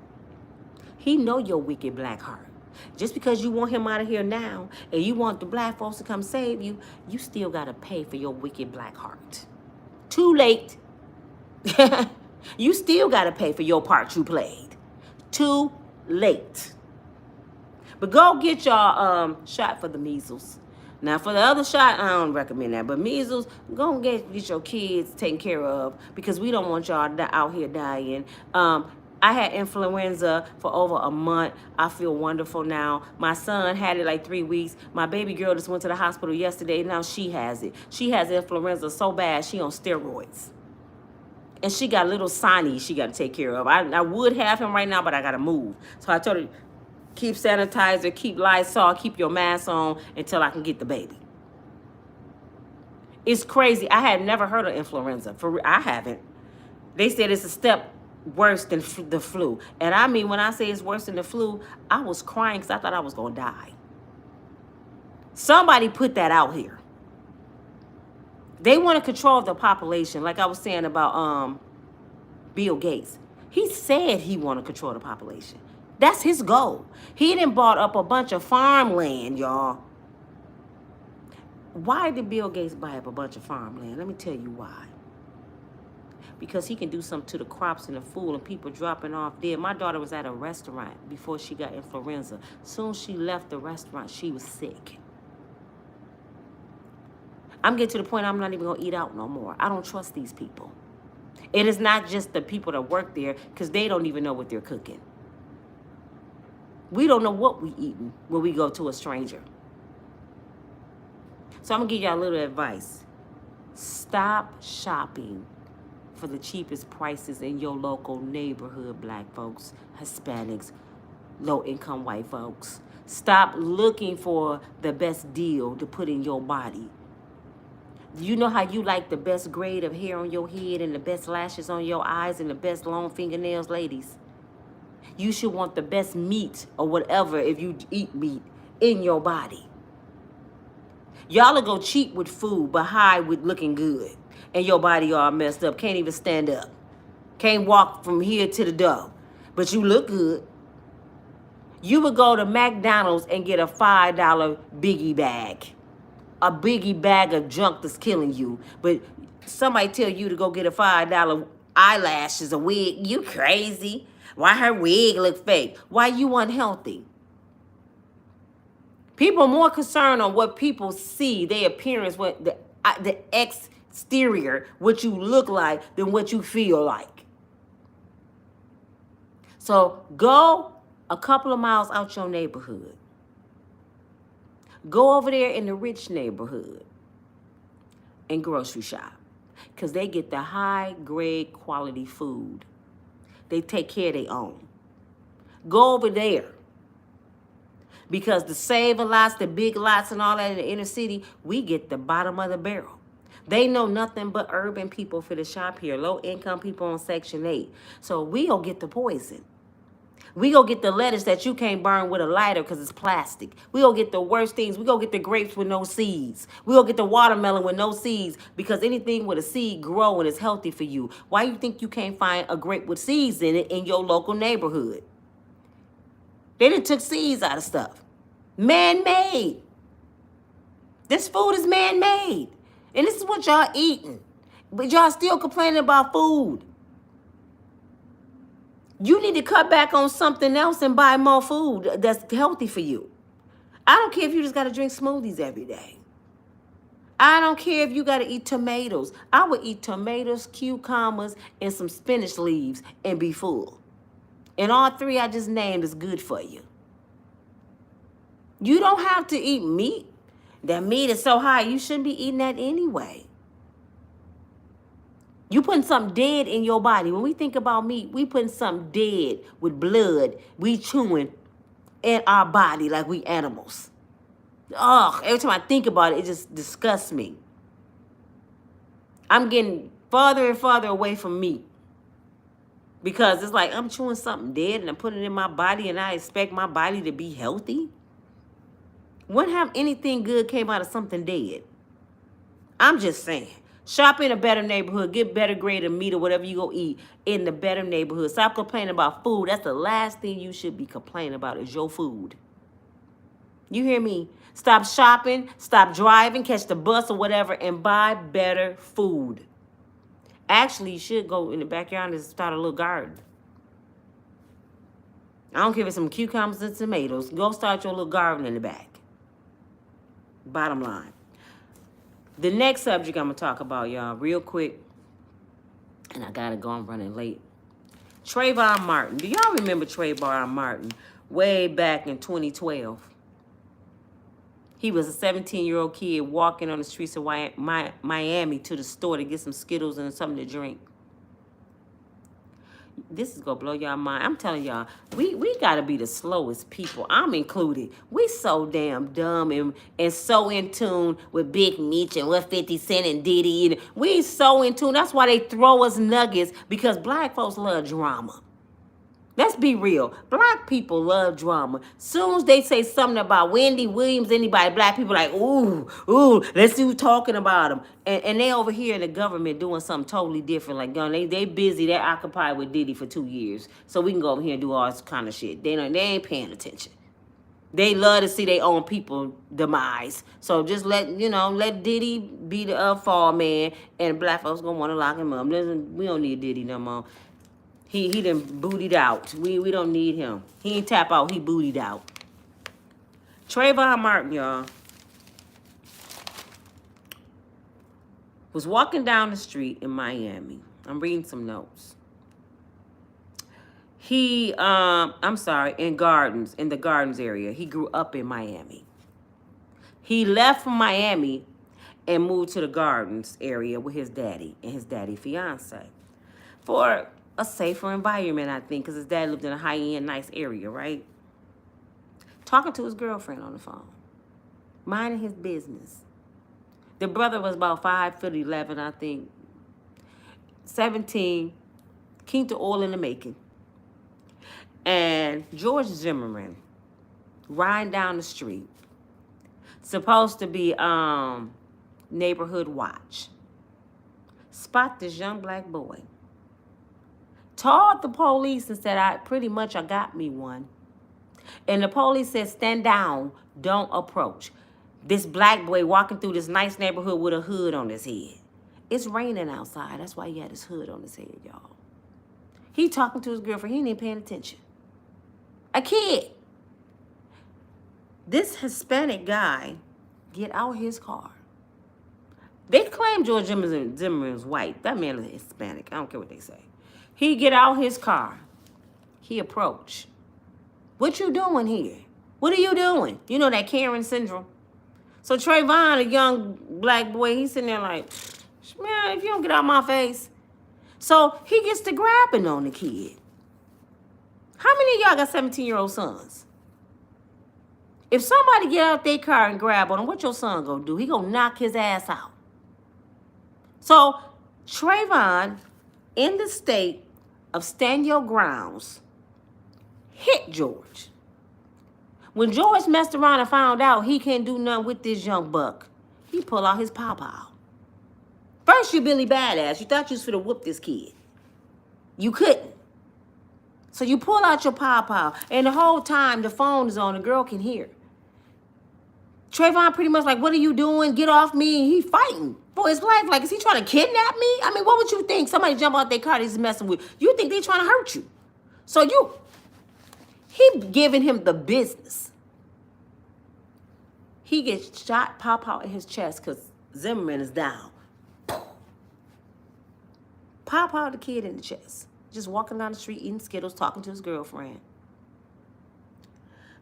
He know your wicked black heart. Just because you want him out of here now and you want the black folks to come save you, you still got to pay for your wicked black heart. Too late. You still got to pay for your part you played. Too late. But go get your shot for the measles. Now, for the other shot, I don't recommend that. But measles, go and get your kids taken care of because we don't want y'all out here dying. I had influenza for over a month. I feel wonderful now. My son had it like 3 weeks. My baby girl just went to the hospital yesterday. Now she has it. She has influenza so bad, she on steroids. And she got little Sonny she got to take care of. I would have him right now, but I got to move. So I told her, keep sanitizer, keep Lysol, keep your mask on until I can get the baby. It's crazy. I had never heard of influenza. I haven't. They said it's a step worse than the flu. And I mean, when I say it's worse than the flu, I was crying because I thought I was going to die. Somebody put that out here. They want to control the population, like I was saying about Bill Gates. He said he want to control the population. That's his goal. He done bought up a bunch of farmland, y'all. Why did Bill Gates buy up a bunch of farmland? Let me tell you why. Because he can do something to the crops and the food and people dropping off dead. My daughter was at a restaurant before she got influenza. Soon as she left the restaurant, she was sick. I'm getting to the point I'm not even going to eat out no more. I don't trust these people. It is not just the people that work there because they don't even know what they're cooking. We don't know what we eating when we go to a stranger. So I'm going to give y'all a little advice. Stop shopping for the cheapest prices in your local neighborhood, black folks, Hispanics, low-income white folks. Stop looking for the best deal to put in your body. You know how you like the best grade of hair on your head and the best lashes on your eyes and the best long fingernails, ladies? You should want the best meat or whatever if you eat meat in your body. Y'all will go cheap with food but high with looking good. And your body all messed up. Can't even stand up. Can't walk from here to the door. But you look good. You would go to McDonald's and get a $5 biggie bag. A biggie bag of junk that's killing you. But somebody tell you to go get a $5 eyelashes, a wig. You crazy. Why her wig look fake? Why you unhealthy? People are more concerned on what people see, their appearance, what the exterior, what you look like, than what you feel like. So go a couple of miles out your neighborhood. Go over there in the rich neighborhood and grocery shop because they get the high grade quality food. They take care of their own. Go over there. Because the saving lots, the big lots and all that in the inner city, we get the bottom of the barrel. They know nothing but urban people for the shop here, low-income people on Section 8. So we gonna get the poison. We gonna get the lettuce that you can't burn with a lighter because it's plastic. We gonna get the worst things. We gonna get the grapes with no seeds. We gonna get the watermelon with no seeds because anything with a seed grow and is healthy for you. Why you think you can't find a grape with seeds in it in your local neighborhood? They done took seeds out of stuff. Man-made. This food is man-made. And this is what y'all eating. But y'all still complaining about food. You need to cut back on something else and buy more food that's healthy for you. I don't care if you just got to drink smoothies every day. I don't care if you got to eat tomatoes. I would eat tomatoes, cucumbers, and some spinach leaves and be full. And all three I just named is good for you. You don't have to eat meat. That meat is so high, you shouldn't be eating that anyway. You putting something dead in your body. When we think about meat, we putting something dead with blood. We chewing in our body like we animals. Ugh, every time I think about it, it just disgusts me. I'm getting farther and farther away from meat. Because it's like I'm chewing something dead and I'm putting it in my body and I expect my body to be healthy. When have anything good came out of something dead? I'm just saying. Shop in a better neighborhood. Get better grade of meat or whatever you go eat in the better neighborhood. Stop complaining about food. That's the last thing you should be complaining about is your food. You hear me? Stop shopping. Stop driving. Catch the bus or whatever and buy better food. Actually, you should go in the backyard and start a little garden. I don't care if it's some cucumbers and tomatoes. Go start your little garden in the back. Bottom line. The next subject I'm going to talk about, y'all, real quick. And I got to go. I'm running late. Trayvon Martin. Do y'all remember Trayvon Martin way back in 2012? He was a 17-year-old kid walking on the streets of Miami to the store to get some Skittles and something to drink. This is going to blow y'all mind. I'm telling y'all, we got to be the slowest people. I'm included. We so damn dumb and so in tune with Big Meech and what 50 Cent and Diddy. And we so in tune. That's why they throw us nuggets, because black folks love drama. Let's be real. Black people love drama. Soon as they say something about Wendy Williams, anybody, black people like, ooh, let's see who's talking about them. And they over here in the government doing something totally different. Like, they busy. They're occupied with Diddy for 2 years. So we can go over here and do all this kind of shit. They ain't paying attention. They love to see their own people demise. So just let Diddy be the fall man, and black folks gonna want to lock him up. Listen, we don't need Diddy no more. He done bootied out. We don't need him. He ain't tap out. He bootied out. Trayvon Martin, y'all, was walking down the street in Miami. I'm reading some notes. In the Gardens area. He grew up in Miami. He left from Miami and moved to the Gardens area with his daddy and his daddy's fiance for a safer environment, I think, because his dad lived in a high-end, nice area, right? Talking to his girlfriend on the phone, minding his business. The brother was about 5'11", I think, 17, king to oil in the making. And George Zimmerman, riding down the street, supposed to be neighborhood watch, spot this young black boy. Told the police and said, I got me one. And the police said, stand down, don't approach. This black boy walking through this nice neighborhood with a hood on his head. It's raining outside. That's why he had his hood on his head, y'all. He talking to his girlfriend. He ain't even paying attention. A kid. This Hispanic guy get out his car. They claim George Zimmerman was white. That man is Hispanic. I don't care what they say. He get out his car. He approach. What you doing here? What are you doing? You know that Karen syndrome. So Trayvon, a young black boy, he's sitting there like, man, if you don't get out my face. So he gets to grabbing on the kid. How many of y'all got 17-year-old sons? If somebody get out their car and grab on him, what your son gonna do? He gonna knock his ass out. So Trayvon, in the state of stand your grounds, hit George. When George messed around and found out he can't do nothing with this young buck, he pulled out his pawpaw. First, you Billy Badass. You thought you was finna whoop this kid. You couldn't. So you pull out your pawpaw, and the whole time the phone is on, the girl can hear. Trayvon pretty much like, what are you doing? Get off me. He fighting for his life. Like, is he trying to kidnap me? I mean, what would you think? Somebody jump out their car, he's messing with. You think they trying to hurt you. So he giving him the business. He gets shot, pop out in his chest because Zimmerman is down. Pop out the kid in the chest. Just walking down the street, eating Skittles, talking to his girlfriend.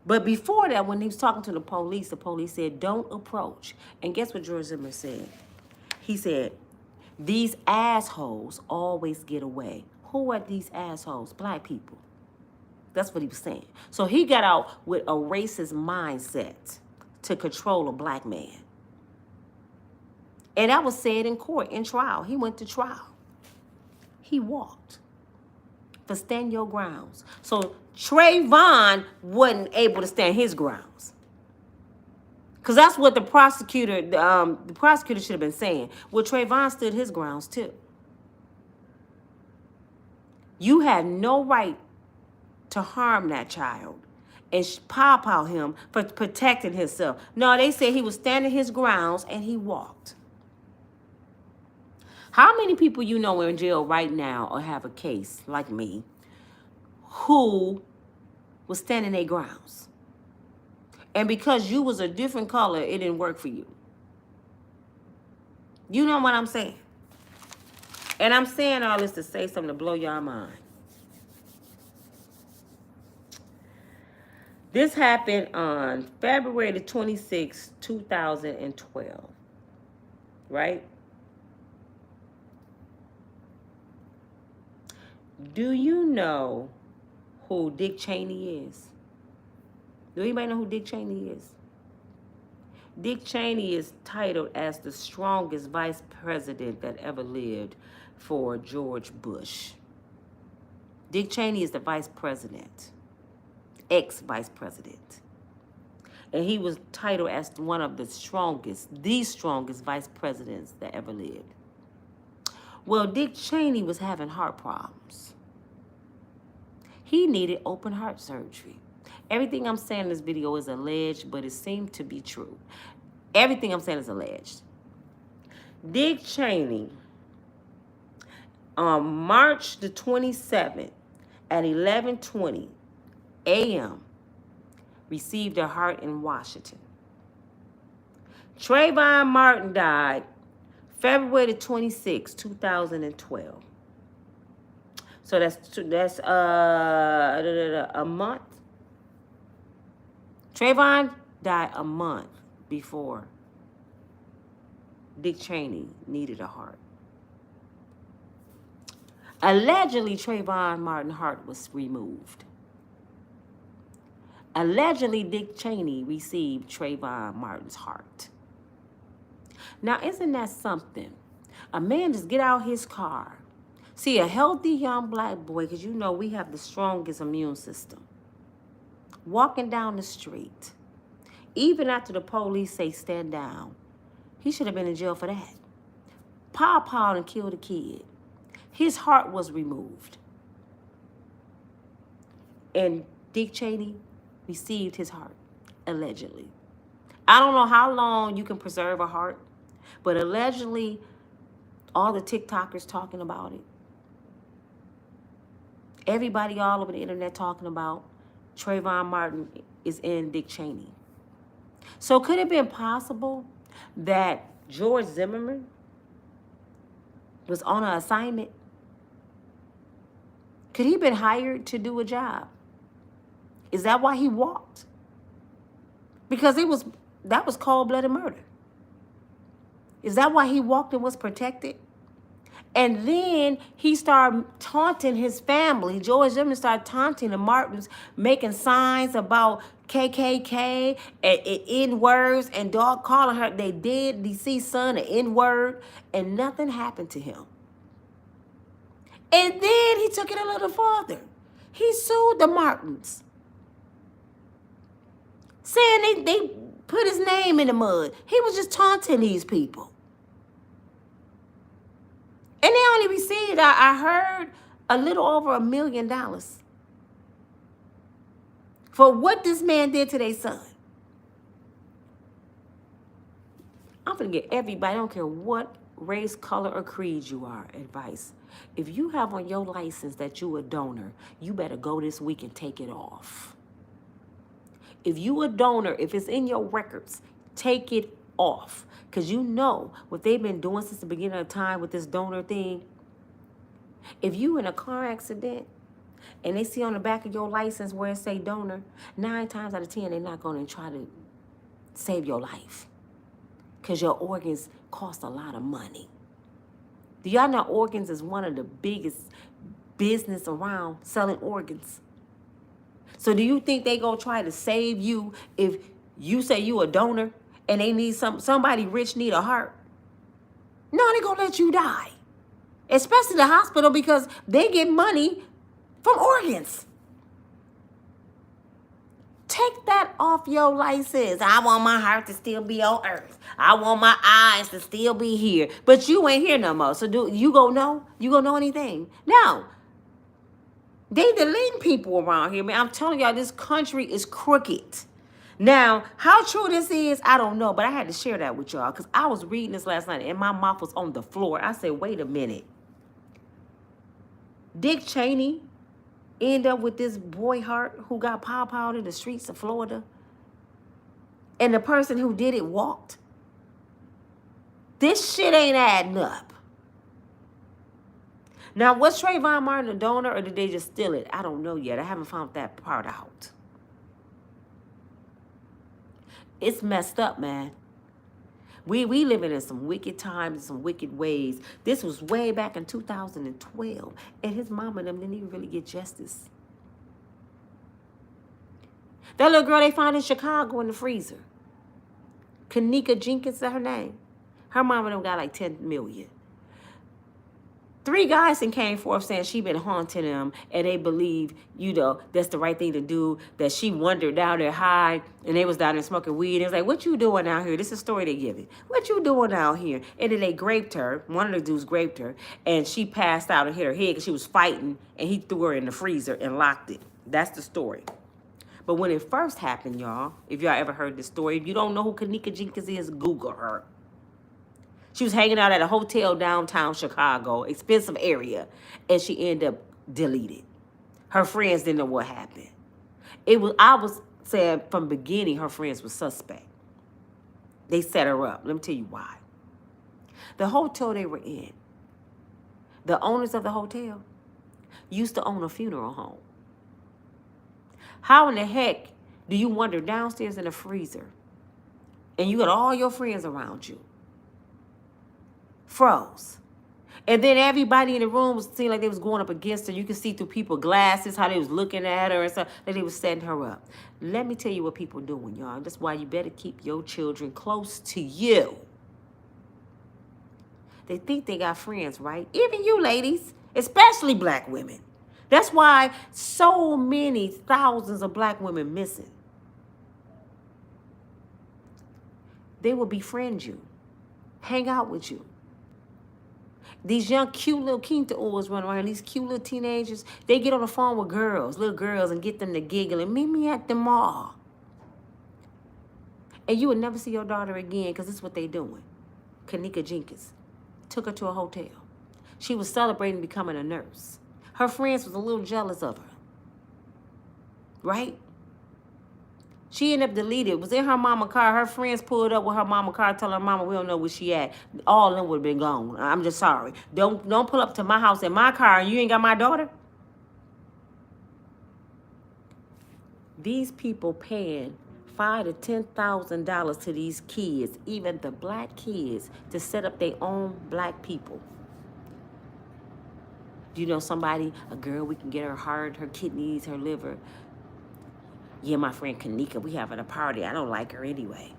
But before that, when he was talking to the police said, don't approach. And guess what George Zimmerman said? He said, these assholes always get away. Who are these assholes? Black people. That's what he was saying. So he got out with a racist mindset to control a black man. And that was said in court, in trial. He went to trial. He walked. For stand your grounds. So Trayvon wasn't able to stand his grounds. Because that's what the prosecutor should have been saying. Well, Trayvon stood his grounds too. You had no right to harm that child and pawpaw him for protecting himself. No, they said he was standing his grounds and he walked. How many people you know are in jail right now or have a case like me who was standing their grounds? And because you was a different color, it didn't work for you. You know what I'm saying? And I'm saying all this to say something to blow your mind. This happened on February the 26th, 2012. Right? Do you know who Dick Cheney is? Do anybody know who Dick Cheney is? Dick Cheney is titled as the strongest vice president that ever lived for George Bush. Dick Cheney is the vice president, ex-vice president. And he was titled as one of the strongest vice presidents that ever lived. Well, Dick Cheney was having heart problems. He needed open heart surgery. Everything I'm saying in this video is alleged, but it seemed to be true. Everything I'm saying is alleged. Dick Cheney, on March the 27th at 11:20 a.m., received a heart in Washington. Trayvon Martin died February the 26th, 2012. So that's a month. Trayvon died a month before Dick Cheney needed a heart. Allegedly, Trayvon Martin's heart was removed. Allegedly, Dick Cheney received Trayvon Martin's heart. Now, isn't that something? A man just get out his car, see a healthy young black boy, because you know we have the strongest immune system, walking down the street. Even after the police say stand down, he should have been in jail for that. Pawpawed and killed a kid. His heart was removed. And Dick Cheney received his heart, allegedly. I don't know how long you can preserve a heart, but allegedly, all the TikTokers talking about it. Everybody all over the internet talking about Trayvon Martin is in Dick Cheney. So could it be possible that George Zimmerman was on an assignment? Could he have been hired to do a job? Is that why he walked? Because that was cold-blooded murder. Is that why he walked and was protected? And then he started taunting his family. George Zimmerman started taunting the Martins, making signs about KKK and N-words and dog calling her their dead deceased son an N-word, and nothing happened to him. And then he took it a little farther. He sued the Martins, saying they put his name in the mud. He was just taunting these people. And they only received, I heard, a little over $1 million for what this man did to their son. I'm going to get everybody, I don't care what race, color, or creed you are, advice. If you have on your license that you a donor, you better go this week and take it off. If you a donor, if it's in your records, take it off. Because you know what they've been doing since the beginning of time with this donor thing. If you in a car accident and they see on the back of your license where it say donor, 9 times out of 10, they're not going to try to save your life. Because your organs cost a lot of money. Do y'all know organs is one of the biggest business around, selling organs? So do you think they gonna try to save you if you say you a donor and they need somebody rich need a heart? No, they gonna let you die. Especially the hospital, because they get money from organs. Take that off your license. I want my heart to still be on earth. I want my eyes to still be here. But you ain't here no more. So do you gonna know? You gonna know anything? No. They deleting people around here, man. I'm telling y'all, this country is crooked. Now, how true this is, I don't know, but I had to share that with y'all because I was reading this last night and my mouth was on the floor. I said, wait a minute. Dick Cheney end up with this boy heart who got pow-powed in the streets of Florida, and the person who did it walked. This shit ain't adding up. Now, was Trayvon Martin a donor, or did they just steal it? I don't know yet. I haven't found that part out. It's messed up, man. We living in some wicked times, some wicked ways. This was way back in 2012, and his mama and them didn't even really get justice. That little girl they found in Chicago in the freezer, Kanika Jenkins, is that her name? Her mama and them got like 10 million. 3 guys that came forth saying she been haunting them, and they believe, you know, that's the right thing to do, that she wandered down there high, and they was down there smoking weed. It was like, what you doing out here? This is a story they give it. What you doing out here? And then they raped her. One of the dudes raped her, and she passed out and hit her head because she was fighting, and he threw her in the freezer and locked it. That's the story. But when it first happened, y'all, if y'all ever heard this story, if you don't know who Kanika Jenkins is, Google her. She was hanging out at a hotel downtown Chicago, expensive area, and she ended up deleted. Her friends didn't know what happened. I was saying from the beginning her friends were suspect. They set her up. Let me tell you why. The hotel they were in, the owners of the hotel used to own a funeral home. How in the heck do you wander downstairs in a freezer and you got all your friends around you? Froze. And then everybody in the room seemed like they was going up against her. You could see through people's glasses how they was looking at her and stuff, that they was setting her up. Let me tell you what people doing, y'all. That's why you better keep your children close to you. They think they got friends, right? Even you ladies, especially black women. That's why so many thousands of black women missing. They will befriend you, hang out with you. These young, cute little quinta-oils running around, these cute little teenagers, they get on the phone with little girls, and get them to giggle and meet me at the mall. And you would never see your daughter again because this is what they doing. Kanika Jenkins took her to a hotel. She was celebrating becoming a nurse. Her friends was a little jealous of her. Right? She ended up deleted. It was in her mama car. Her friends pulled up with her mama car, telling her mama, we don't know where she at. All of them would have been gone. I'm just sorry. Don't pull up to my house in my car and you ain't got my daughter. These people paying $5,000 to $10,000 to these kids, even the black kids, to set up their own black people. Do you know somebody, a girl, we can get her heart, her kidneys, her liver? Yeah, my friend Kanika, we having a party. I don't like her anyway.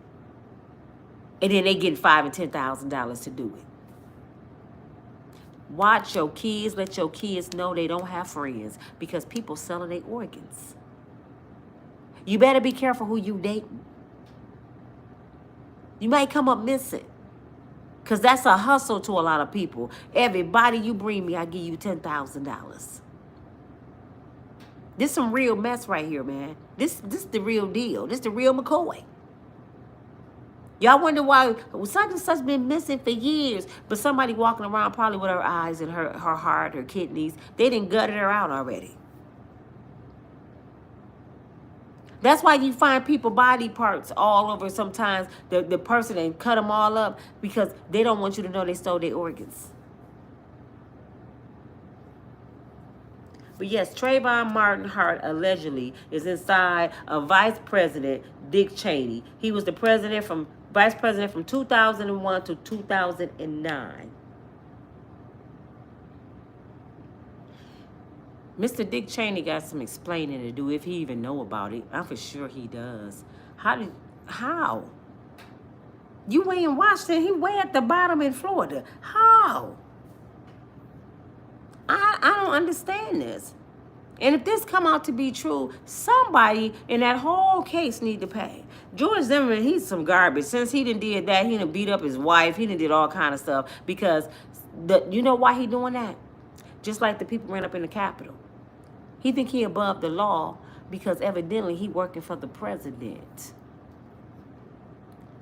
And then they get $5,000 and $10,000 to do it. Watch your kids. Let your kids know they don't have friends because people selling their organs. You better be careful who you dating. You might come up missing. Because that's a hustle to a lot of people. Everybody you bring me, I give you $10,000. This some real mess right here, man. This the real deal. This the real McCoy. Y'all wonder why such and such been missing for years, but somebody walking around probably with her eyes and her heart, her kidneys, they done gutted her out already. That's why you find people body parts all over sometimes. The person and cut them all up because they don't want you to know they stole their organs. But yes, Trayvon Martin heart allegedly is inside of Vice President Dick Cheney. He was the vice president from 2001 to 2009. Mr. Dick Cheney got some explaining to do if he even know about it. I'm for sure he does. How? You way in Washington, he way at the bottom in Florida. How? I don't understand this. And if this come out to be true, somebody in that whole case need to pay. George Zimmerman, he's some garbage. Since he done did that, he done beat up his wife. He done did all kind of stuff because you know why he doing that? Just like the people ran up in the Capitol. He think he above the law because evidently he working for the president.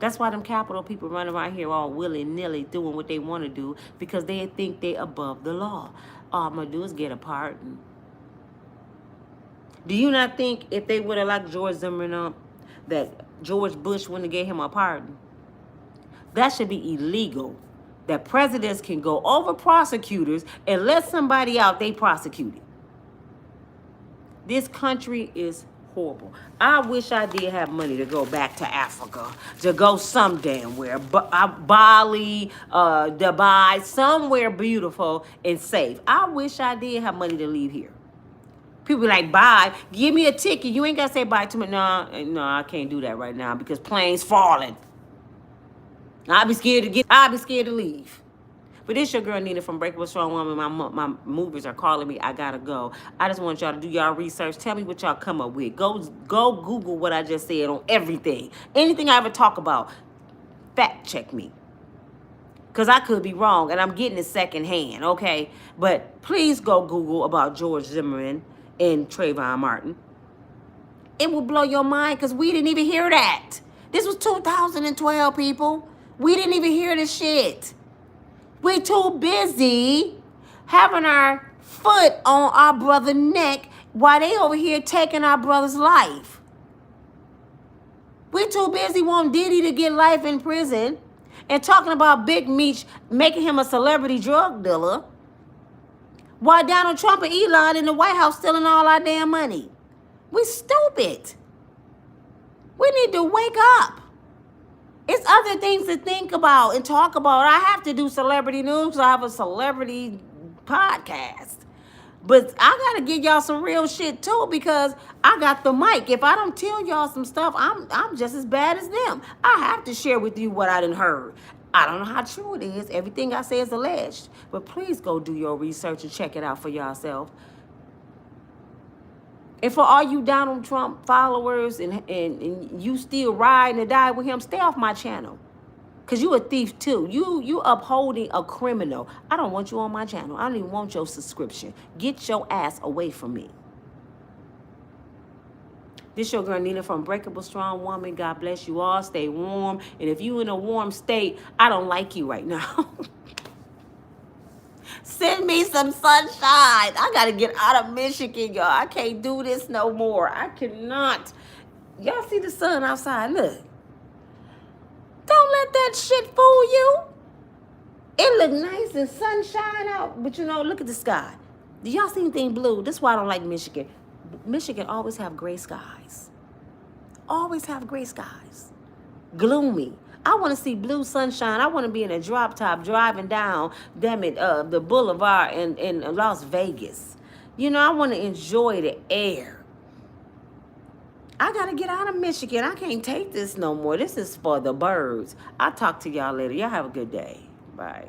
That's why them Capitol people running around here all willy-nilly doing what they want to do because they think they above the law. All I'm going to do is get a pardon. Do you not think if they would have locked George Zimmerman up, that George Bush wouldn't have gave him a pardon? That should be illegal. That presidents can go over prosecutors and let somebody out they prosecuted. This country is horrible. I wish I did have money to go back to Africa, to go some damn where, Bali, Dubai, somewhere beautiful and safe. I wish I did have money to leave here. People be like, bye, give me a ticket. You ain't got to say bye to me. No, I can't do that right now because plane's falling. I'll be scared to leave. But this your girl Nina from Breakable Strong Woman. My movers are calling me. I gotta go. I just want y'all to do y'all research. Tell me what y'all come up with. Go Google what I just said on everything. Anything I ever talk about, fact check me. Because I could be wrong, and I'm getting it secondhand, okay? But please go Google about George Zimmerman and Trayvon Martin. It will blow your mind because we didn't even hear that. This was 2012, people. We didn't even hear this shit. We too busy having our foot on our brother's neck while they over here taking our brother's life. We too busy wanting Diddy to get life in prison and talking about Big Meech making him a celebrity drug dealer while Donald Trump and Elon in the White House stealing all our damn money. We stupid. We need to wake up. It's other things to think about and talk about. I have to do celebrity news because I have a celebrity podcast. But I got to give y'all some real shit too because I got the mic. If I don't tell y'all some stuff, I'm just as bad as them. I have to share with you what I done heard. I don't know how true it is. Everything I say is alleged. But please go do your research and check it out for yourself. And for all you Donald Trump followers and you still ride and die with him, stay off my channel. Because you a thief too. You upholding a criminal. I don't want you on my channel. I don't even want your subscription. Get your ass away from me. This your girl Nina from Unbreakable Strong Woman. God bless you all. Stay warm. And if you in a warm state, I don't like you right now. Send me some sunshine. I got to get out of Michigan, y'all. I can't do this no more. I cannot. Y'all see the sun outside? Look. Don't let that shit fool you. It look nice and sunshine out. But, you know, look at the sky. Do y'all see anything blue? That's why I don't like Michigan. Michigan always have gray skies. Always have gray skies. Gloomy. I want to see blue sunshine. I want to be in a drop top driving down, damn it, the boulevard in Las Vegas. You know, I want to enjoy the air. I got to get out of Michigan. I can't take this no more. This is for the birds. I'll talk to y'all later. Y'all have a good day. Bye.